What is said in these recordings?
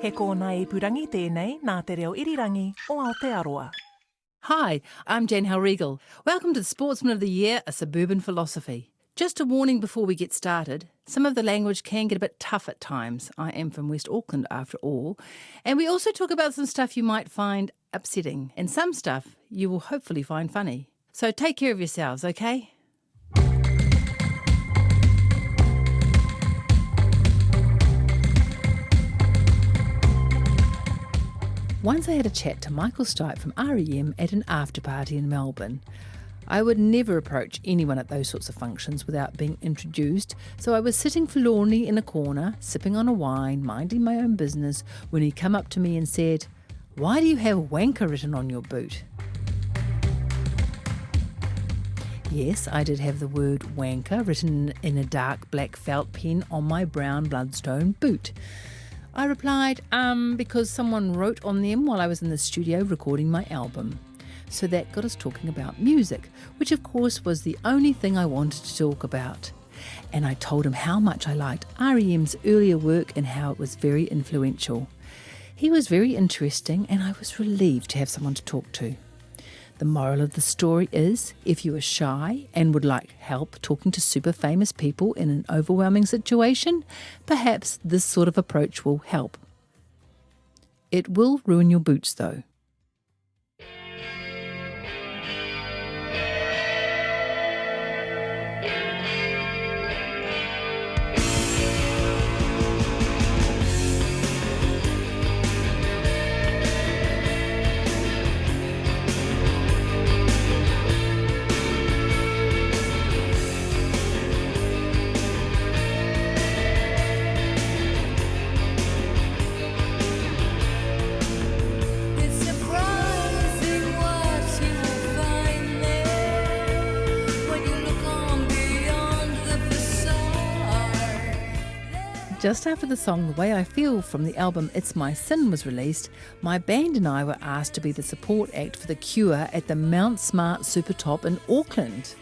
He kōna ipurangi tēnei nā te reo irirangi o Aotearoa. Hi, I'm Jan Halregel. Welcome to the Sportsman of the Year, a Suburban philosophy. Just a warning before we get started, some of the language can get a bit tough at times. I am from West Auckland after all. And we also talk about some stuff you might find upsetting and some stuff you will hopefully find funny. So take care of yourselves, okay? Once I had a chat to Michael Stipe from REM at an after-party in Melbourne. I would never approach anyone at those sorts of functions without being introduced, so I was sitting forlornly in a corner, sipping on a wine, minding my own business, when he come up to me and said, "Why do you have wanker written on your boot?" Yes, I did have the word wanker written in a dark black felt pen on my brown bloodstone boot. I replied, because someone wrote on them while I was in the studio recording my album. So that got us talking about music, which of course was the only thing I wanted to talk about. And I told him how much I liked REM's earlier work and how it was very influential. He was very interesting and I was relieved to have someone to talk to. The moral of the story is, if you are shy and would like help talking to super famous people in an overwhelming situation, perhaps this sort of approach will help. It will ruin your boots though. Just after the song The Way I Feel from the album It's My Sin was released, my band and I were asked to be the support act for The Cure at the Mount Smart Super Top in Auckland.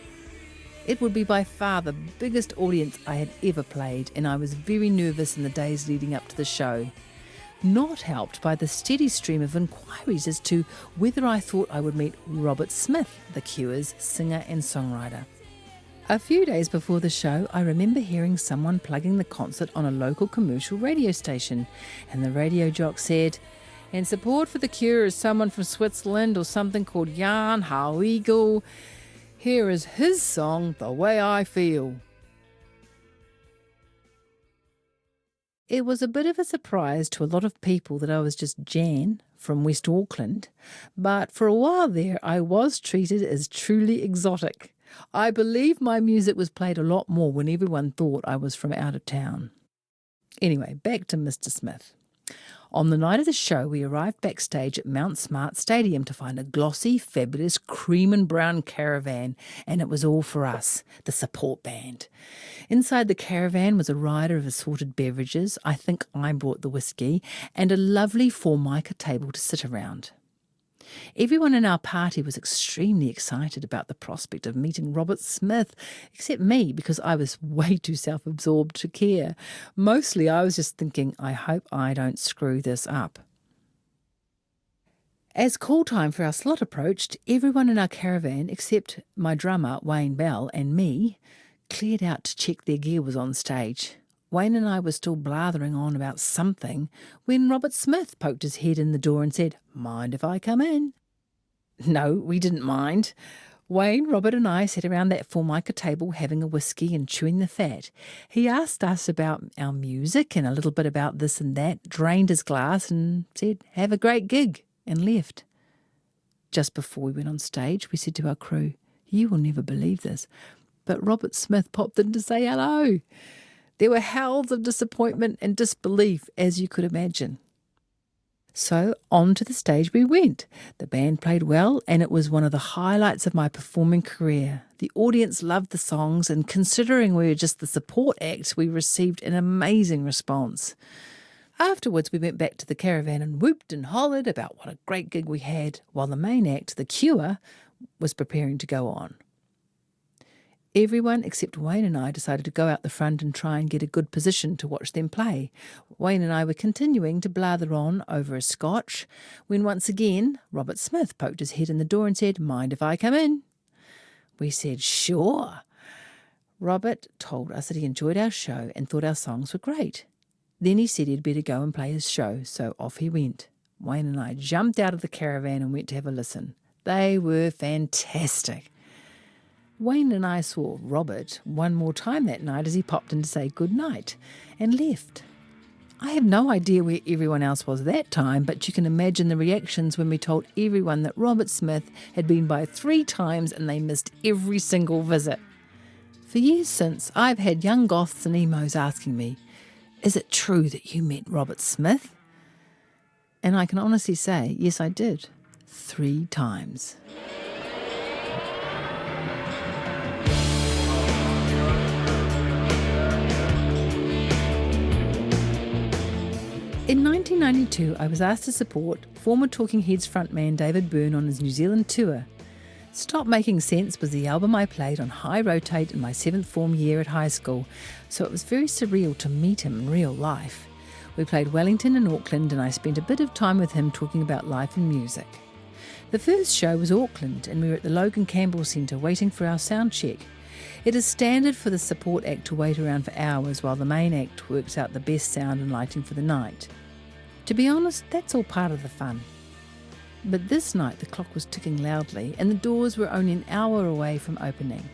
It would be by far the biggest audience I had ever played, and I was very nervous in the days leading up to the show. Not helped by the steady stream of inquiries as to whether I thought I would meet Robert Smith, The Cure's singer and songwriter. A few days before the show, I remember hearing someone plugging the concert on a local commercial radio station, and the radio jock said, "And support for The Cure is someone from Switzerland or something called Jan Halregel. Here is his song, The Way I Feel." It was a bit of a surprise to a lot of people that I was just Jan from West Auckland, but for a while there I was treated as truly exotic. I believe my music was played a lot more when everyone thought I was from out of town. Anyway, back to Mr. Smith. On the night of the show, we arrived backstage at Mount Smart Stadium to find a glossy, fabulous cream and brown caravan, and it was all for us, the support band. Inside the caravan was a rider of assorted beverages, I think I brought the whiskey, and a lovely Formica table to sit around. Everyone in our party was extremely excited about the prospect of meeting Robert Smith, except me, because I was way too self-absorbed to care. Mostly I was just thinking, I hope I don't screw this up. As call time for our slot approached, everyone in our caravan, except my drummer, Wayne Bell, and me, cleared out to check their gear was on stage. Wayne and I were still blathering on about something when Robert Smith poked his head in the door and said, "Mind if I come in?" No, we didn't mind. Wayne, Robert and I sat around that Formica table having a whiskey and chewing the fat. He asked us about our music and a little bit about this and that, drained his glass and said, "Have a great gig," and left. Just before we went on stage, we said to our crew, "You will never believe this, but Robert Smith popped in to say hello." There were howls of disappointment and disbelief, as you could imagine. So on to the stage we went. The band played well, and it was one of the highlights of my performing career. The audience loved the songs, and considering we were just the support act, we received an amazing response. Afterwards, we went back to the caravan and whooped and hollered about what a great gig we had, while the main act, The Cure, was preparing to go on. Everyone except Wayne and I decided to go out the front and try and get a good position to watch them play. Wayne and I were continuing to blather on over a scotch when once again Robert Smith poked his head in the door and said, "Mind if I come in?" We said, "Sure." Robert told us that he enjoyed our show and thought our songs were great. Then he said he'd better go and play his show, so off he went. Wayne and I jumped out of the caravan and went to have a listen. They were fantastic. Wayne and I saw Robert one more time that night as he popped in to say good night and left. I have no idea where everyone else was that time, but you can imagine the reactions when we told everyone that Robert Smith had been by 3 times and they missed every single visit. For years since, I've had young goths and emos asking me, "Is it true that you met Robert Smith?" And I can honestly say, yes, I did. 3 times. In 1992, I was asked to support former Talking Heads frontman David Byrne on his New Zealand tour. Stop Making Sense was the album I played on high rotate in my 7th form year at high school, so it was very surreal to meet him in real life. We played Wellington and Auckland, and I spent a bit of time with him talking about life and music. The first show was Auckland, and we were at the Logan Campbell Centre waiting for our sound check. It is standard for the support act to wait around for hours while the main act works out the best sound and lighting for the night. To be honest, that's all part of the fun. But this night the clock was ticking loudly and the doors were only an hour away from opening.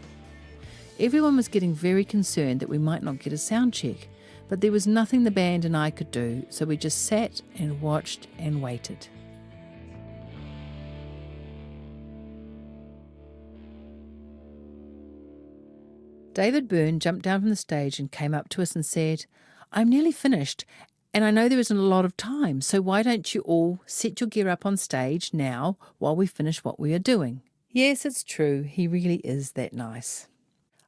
Everyone was getting very concerned that we might not get a sound check, but there was nothing the band and I could do, so we just sat and watched and waited. David Byrne jumped down from the stage and came up to us and said, "I'm nearly finished, and I know there isn't a lot of time, so why don't you all set your gear up on stage now while we finish what we are doing?" Yes, it's true, he really is that nice.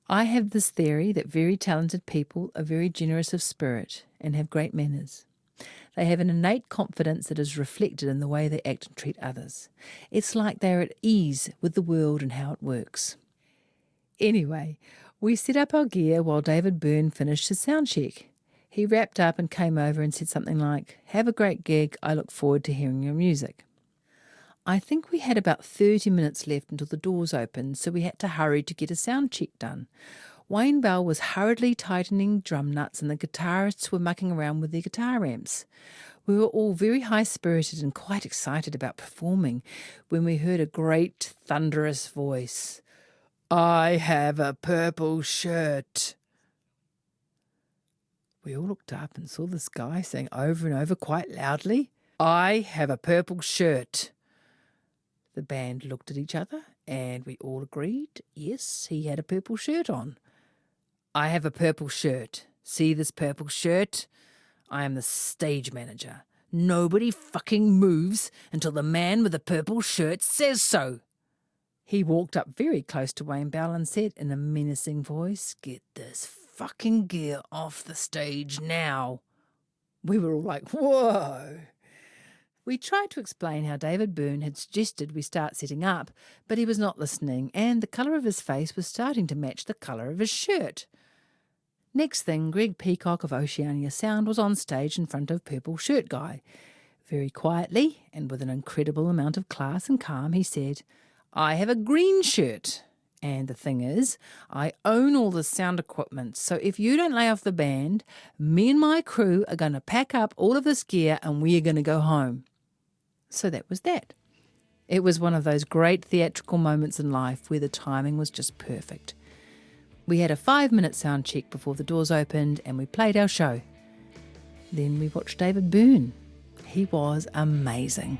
I have this theory that very talented people are very generous of spirit and have great manners. They have an innate confidence that is reflected in the way they act and treat others. It's like they're at ease with the world and how it works. Anyway, we set up our gear while David Byrne finished his sound check. He wrapped up and came over and said something like, "Have a great gig, I look forward to hearing your music." I think we had about 30 minutes left until the doors opened, so we had to hurry to get a sound check done. Wayne Bell was hurriedly tightening drum nuts and the guitarists were mucking around with their guitar amps. We were all very high-spirited and quite excited about performing when we heard a great thunderous voice. "I have a purple shirt." We all looked up and saw this guy saying over and over quite loudly, "I have a purple shirt." The band looked at each other and we all agreed, yes, he had a purple shirt on. "I have a purple shirt. See this purple shirt? I am the stage manager. Nobody fucking moves until the man with the purple shirt says so." He walked up very close to Wayne Bell and said in a menacing voice, "Get this fucking gear off the stage now." We were all like, whoa. We tried to explain how David Byrne had suggested we start setting up, but he was not listening, and the colour of his face was starting to match the colour of his shirt. Next thing, Greg Peacock of Oceania Sound was on stage in front of Purple Shirt Guy. Very quietly, and with an incredible amount of class and calm, he said, "I have a green shirt. And the thing is, I own all the sound equipment, so if you don't lay off the band, me and my crew are going to pack up all of this gear and we are going to go home." So that was that. It was one of those great theatrical moments in life where the timing was just perfect. We had a 5-minute sound check before the doors opened and we played our show. Then we watched David Byrne. He was amazing.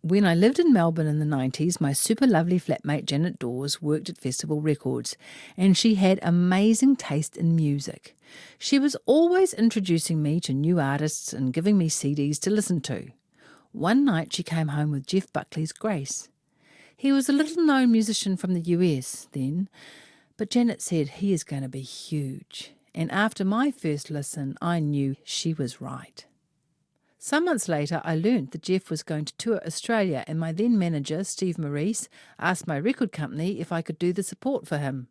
When I lived in Melbourne in the 90s, my super lovely flatmate Janet Dawes worked at Festival Records, and she had amazing taste in music. She was always introducing me to new artists and giving me CDs to listen to. One night she came home with Jeff Buckley's Grace. He was a little-known musician from the US then, but Janet said he is going to be huge. and after my first listen, I knew she was right. Some months later, I learnt that Jeff was going to tour Australia, and my then manager, Steve Maurice, asked my record company if I could do the support for him.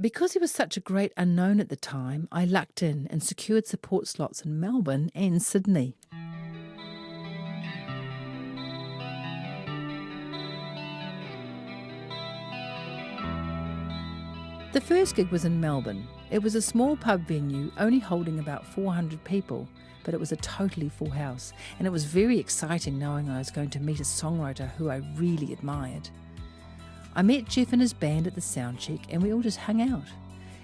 Because he was such a great unknown at the time, I lucked in and secured support slots in Melbourne and Sydney. The first gig was in Melbourne. It was a small pub venue, only holding about 400 people, but it was a totally full house, and it was very exciting knowing I was going to meet a songwriter who I really admired. I met Jeff and his band at the soundcheck, and we all just hung out.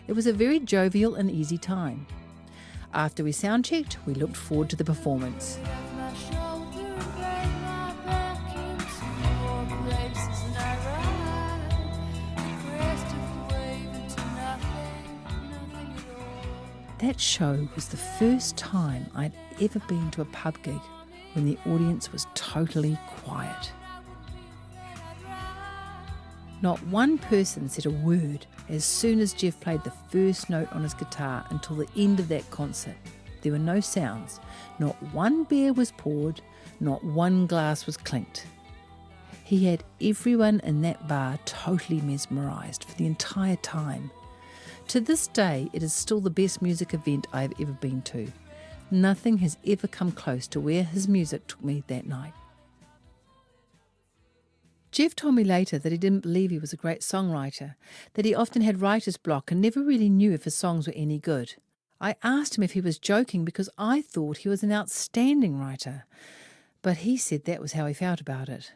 It was a very jovial and easy time. After we soundchecked, we looked forward to the performance. That show was the first time I'd ever been to a pub gig when the audience was totally quiet. Not one person said a word as soon as Jeff played the first note on his guitar until the end of that concert. There were no sounds. Not one beer was poured, not one glass was clinked. He had everyone in that bar totally mesmerised for the entire time. To this day, it is still the best music event I have ever been to. Nothing has ever come close to where his music took me that night. Jeff told me later that he didn't believe he was a great songwriter, that he often had writer's block and never really knew if his songs were any good. I asked him if he was joking because I thought he was an outstanding writer, but he said that was how he felt about it.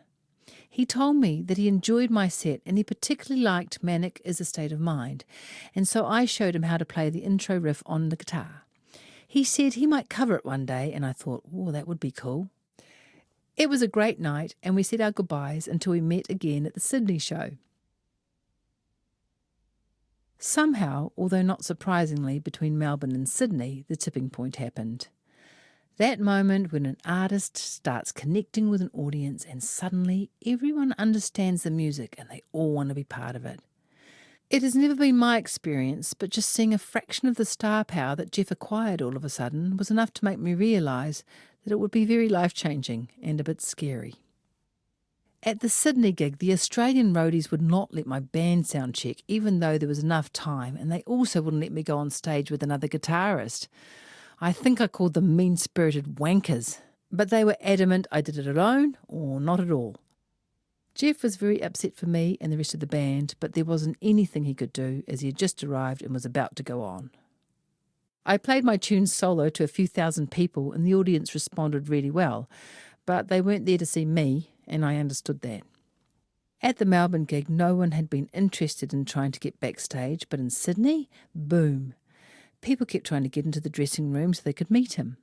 He told me that he enjoyed my set and he particularly liked Manic is a State of Mind, and so I showed him how to play the intro riff on the guitar. He said he might cover it one day, and I thought, oh, that would be cool. It was a great night, and we said our goodbyes until we met again at the Sydney show. Somehow, although not surprisingly, between Melbourne and Sydney, the tipping point happened. That moment when an artist starts connecting with an audience and suddenly everyone understands the music and they all want to be part of it. It has never been my experience, but just seeing a fraction of the star power that Jeff acquired all of a sudden was enough to make me realise that it would be very life-changing and a bit scary. At the Sydney gig, the Australian roadies would not let my band sound check, even though there was enough time, and they also wouldn't let me go on stage with another guitarist. I think I called them mean-spirited wankers, but they were adamant I did it alone or not at all. Jeff was very upset for me and the rest of the band, but there wasn't anything he could do as he had just arrived and was about to go on. I played my tunes solo to a few thousand people and the audience responded really well, but they weren't there to see me, and I understood that. At the Melbourne gig, no one had been interested in trying to get backstage, but in Sydney, boom. People kept trying to get into the dressing room so they could meet him.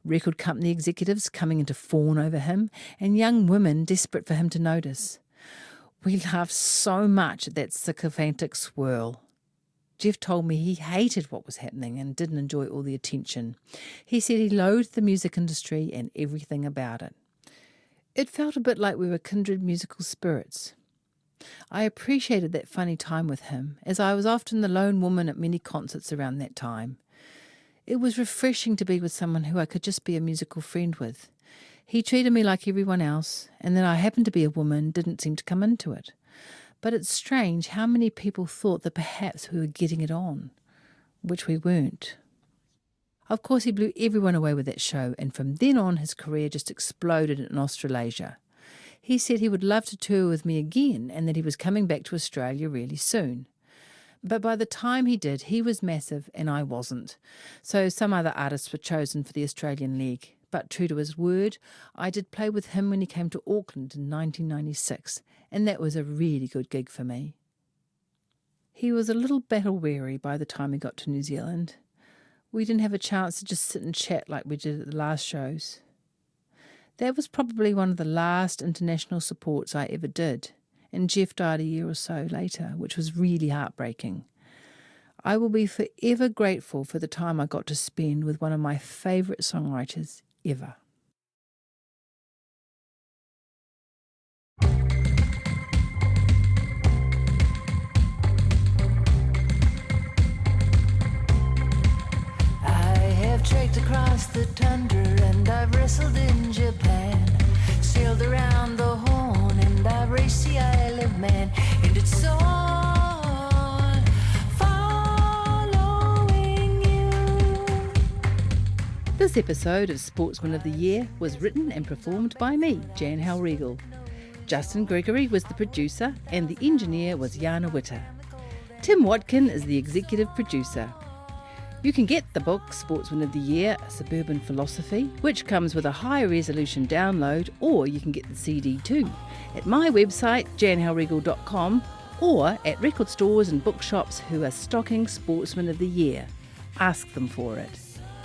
Record company executives coming in to fawn over him, and young women desperate for him to notice. We laughed so much at that sycophantic swirl. Jeff told me he hated what was happening and didn't enjoy all the attention. He said he loathed the music industry and everything about it. It felt a bit like we were kindred musical spirits. I appreciated that funny time with him, as I was often the lone woman at many concerts around that time. It was refreshing to be with someone who I could just be a musical friend with. He treated me like everyone else, and that I happened to be a woman didn't seem to come into it. But it's strange how many people thought that perhaps we were getting it on, which we weren't. Of course, he blew everyone away with that show, and from then on his career just exploded in Australasia. He said he would love to tour with me again and that he was coming back to Australia really soon. But by the time he did, he was massive and I wasn't. So some other artists were chosen for the Australian leg. But true to his word, I did play with him when he came to Auckland in 1996, and that was a really good gig for me. He was a little battle-weary by the time he got to New Zealand. We didn't have a chance to just sit and chat like we did at the last shows. That was probably one of the last international supports I ever did, and Jeff died a year or so later, which was really heartbreaking. I will be forever grateful for the time I got to spend with one of my favourite songwriters ever. the tundra and I've wrestled in Japan, sailed around the Horn and I've raced the Isle of Man, and it's all following you. This episode of Sportsman of the Year was written and performed by me, Jan Halregal. Justin Gregory was the producer and the engineer was Jana Witter. Tim Watkin is the executive producer. You can get the book Sportsman of the Year, Suburban Philosophy, which comes with a high-resolution download, or you can get the CD too, at my website janhalregal.com or at record stores and bookshops who are stocking Sportsman of the Year. Ask them for it.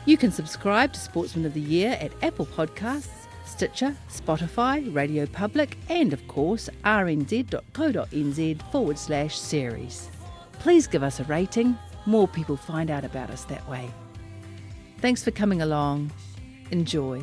You can subscribe to Sportsman of the Year at Apple Podcasts, Stitcher, Spotify, Radio Public, and of course rnz.co.nz/series. Please give us a rating. More people find out about us that way. Thanks for coming along. Enjoy.